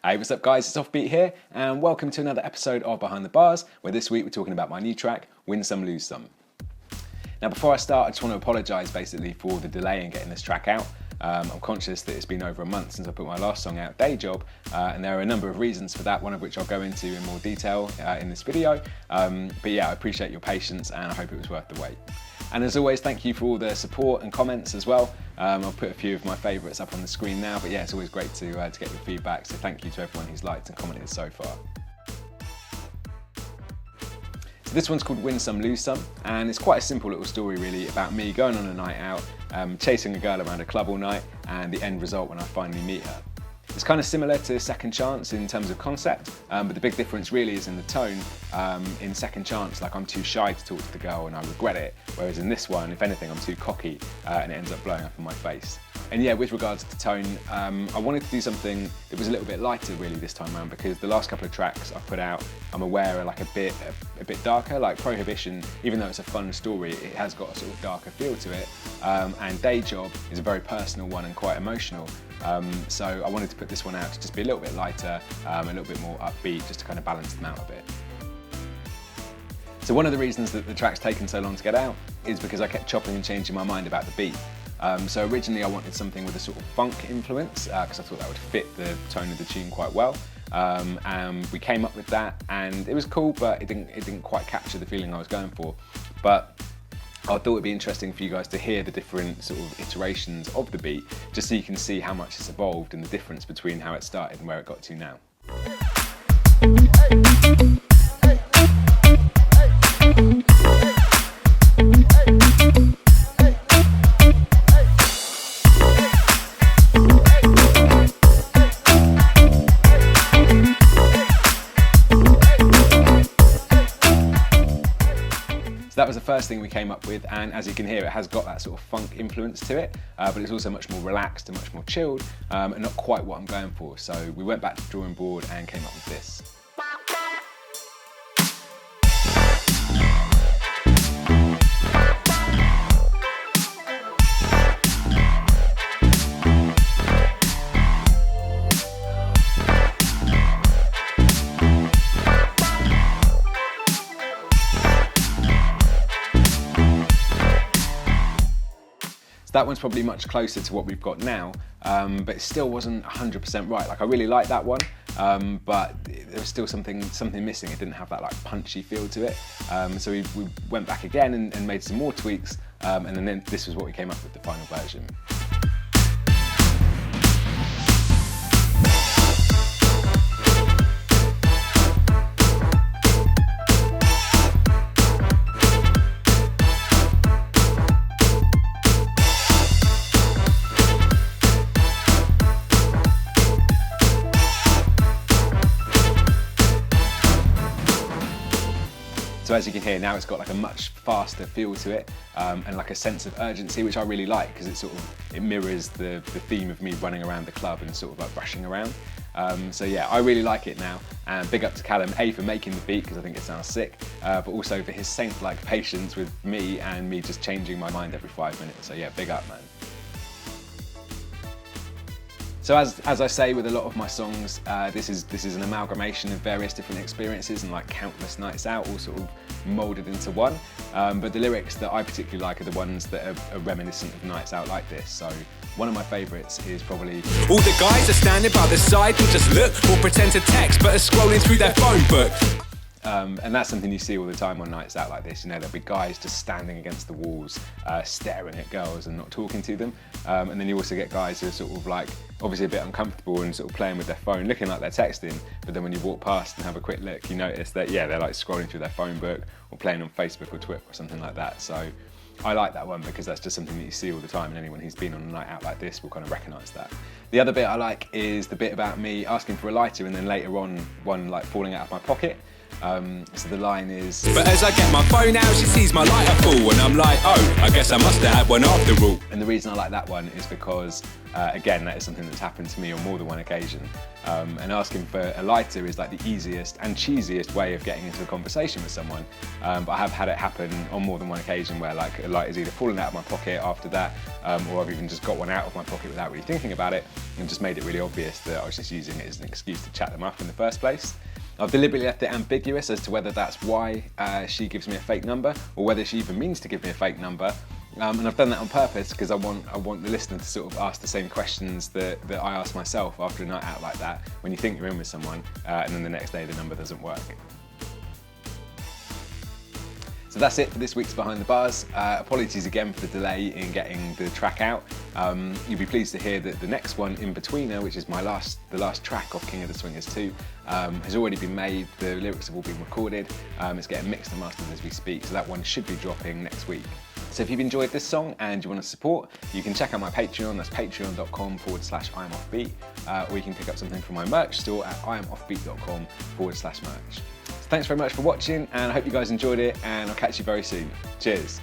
Hey, what's up guys, it's Offbeat here, and welcome to another episode of Behind the Bars, where this week we're talking about my new track, Win Some, Lose Some. Now before I start, I just want to apologise basically for the delay in getting this track out. I'm conscious that it's been over a month since I put my last song out, Day Job, and there are a number of reasons for that, one of which I'll go into in more detail in this video. But yeah, I appreciate your patience and I hope it was worth the wait. And as always, thank you for all the support and comments as well. I'll put a few of my favourites up on the screen now, but yeah, it's always great to get your feedback, so thank you to everyone who's liked and commented so far. So this one's called Win Some, Lose Some, and it's quite a simple little story really about me going on a night out, chasing a girl around a club all night, and the end result when I finally meet her. It's kind of similar to Second Chance in terms of concept, but the big difference really is in the tone. In Second Chance, like, I'm too shy to talk to the girl and I regret it, whereas in this one, if anything, I'm too cocky and it ends up blowing up in my face. And yeah, with regards to tone, I wanted to do something that was a little bit lighter really this time around, because the last couple of tracks I've put out, I'm aware are like a bit darker. Like Prohibition, even though it's a fun story, it has got a sort of darker feel to it. And Day Job is a very personal one and quite emotional. So I wanted to put this one out to just be a little bit lighter, a little bit more upbeat, just to kind of balance them out a bit. So one of the reasons that the track's taken so long to get out is because I kept chopping and changing my mind about the beat. So originally I wanted something with a sort of funk influence, because I thought that would fit the tone of the tune quite well. And we came up with that, and it was cool, but it didn't quite capture the feeling I was going for. But I thought it'd be interesting for you guys to hear the different sort of iterations of the beat, just so you can see how much it's evolved and the difference between how it started and where it got to now. So that was the first thing we came up with, and as you can hear, it has got that sort of funk influence to it, but it's also much more relaxed and much more chilled, and not quite what I'm going for. So we went back to the drawing board and came up with this. That one's probably much closer to what we've got now, but it still wasn't 100% right. Like, I really like that one, but there was still something missing. It didn't have that like punchy feel to it. So we went back again and made some more tweaks, and then this was what we came up with, the final version. So as you can hear, now it's got like a much faster feel to it, and like a sense of urgency, which I really like, because it mirrors the theme of me running around the club and sort of like rushing around. So yeah, I really like it now, and big up to Callum, A, for making the beat, because I think it sounds sick, but also for his saint-like patience with me and me just changing my mind every 5 minutes. So yeah, big up, man. So as I say with a lot of my songs, this is an amalgamation of various different experiences and like countless nights out, all sort of moulded into one. But the lyrics that I particularly like are the ones that are reminiscent of nights out like this. So one of my favourites is probably all the guys are standing by the side and just look or pretend to text, but are scrolling through their phone book. And that's something you see all the time on nights out like this. You know, there'll be guys just standing against the walls, staring at girls and not talking to them. And then you also get guys who are sort of like, obviously a bit uncomfortable and sort of playing with their phone, looking like they're texting, but then when you walk past and have a quick look, you notice that, yeah, they're like scrolling through their phone book or playing on Facebook or Twitter or something like that. So I like that one because that's just something that you see all the time, and anyone who's been on a night out like this will kind of recognise that. The other bit I like is the bit about me asking for a lighter and then later on one like falling out of my pocket. So the line is, but as I get my phone out, she sees my lighter full, and I'm like, oh, I guess I must have had one after all. And the reason I like that one is because, again, that is something that's happened to me on more than one occasion. And asking for a lighter is like the easiest and cheesiest way of getting into a conversation with someone. But I have had it happen on more than one occasion where like a lighter's either fallen out of my pocket after that, or I've even just got one out of my pocket without really thinking about it. and just made it really obvious that I was just using it as an excuse to chat them up in the first place. I've deliberately left it ambiguous as to whether that's why she gives me a fake number or whether she even means to give me a fake number. And I've done that on purpose because I want the listener to sort of ask the same questions that I ask myself after a night out like that, when you think you're in with someone and then the next day the number doesn't work. So that's it for this week's Behind the Bars. Apologies again for the delay in getting the track out. You'll be pleased to hear that the next one, In Betweener, which is the last track of King of the Swingers 2, has already been made. The lyrics have all been recorded. It's getting mixed and mastered as we speak, so that one should be dropping next week. So if you've enjoyed this song and you want to support, you can check out my Patreon. That's patreon.com/IamOffbeat, or you can pick up something from my merch store at iamoffbeat.com/merch. So thanks very much for watching, and I hope you guys enjoyed it, and I'll catch you very soon. Cheers.